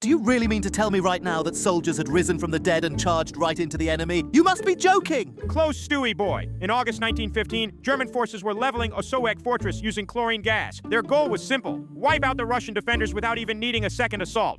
Do you really mean to tell me right now that soldiers had risen from the dead and charged right into the enemy? You must be joking! Close, Stewie boy. In August 1915, German forces were leveling Osowiec fortress using chlorine gas. Their goal was simple: wipe out the Russian defenders without even needing a second assault.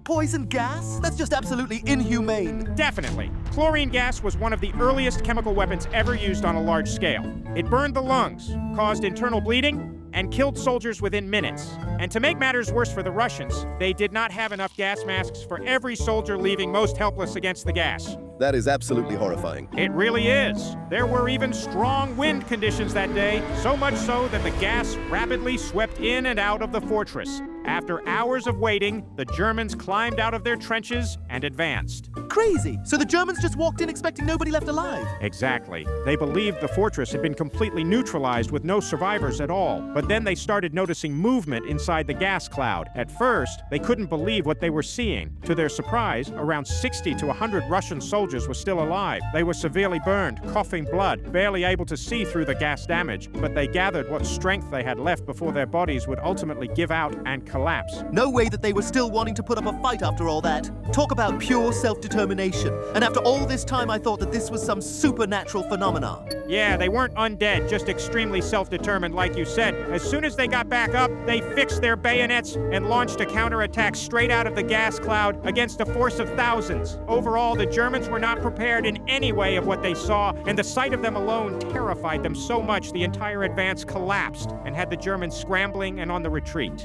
Poison gas? That's just absolutely inhumane. Definitely. Chlorine gas was one of the earliest chemical weapons ever used on a large scale. It burned the lungs, caused internal bleeding, and killed soldiers within minutes. And to make matters worse for the Russians, they did not have enough gas masks for every soldier, leaving most helpless against the gas. That is absolutely horrifying. It really is. There were even strong wind conditions that day, so much so that the gas rapidly swept in and out of the fortress. After hours of waiting, the Germans climbed out of their trenches and advanced. Crazy! So the Germans just walked in expecting nobody left alive? Exactly. They believed the fortress had been completely neutralized with no survivors at all. But then they started noticing movement inside the gas cloud. At first, they couldn't believe what they were seeing. To their surprise, around 60 to 100 Russian soldiers were still alive. They were severely burned, coughing blood, barely able to see through the gas damage. But they gathered what strength they had left before their bodies would ultimately give out and collapse. No way that they were still wanting to put up a fight after all that. Talk about pure self-determination. And after all this time, I thought that this was some supernatural phenomenon. Yeah, they weren't undead, just extremely self-determined, like you said. As soon as they got back up, they fixed their bayonets and launched a counterattack straight out of the gas cloud against a force of thousands. Overall, the Germans were not prepared in any way of what they saw, and the sight of them alone terrified them so much the entire advance collapsed and had the Germans scrambling and on the retreat.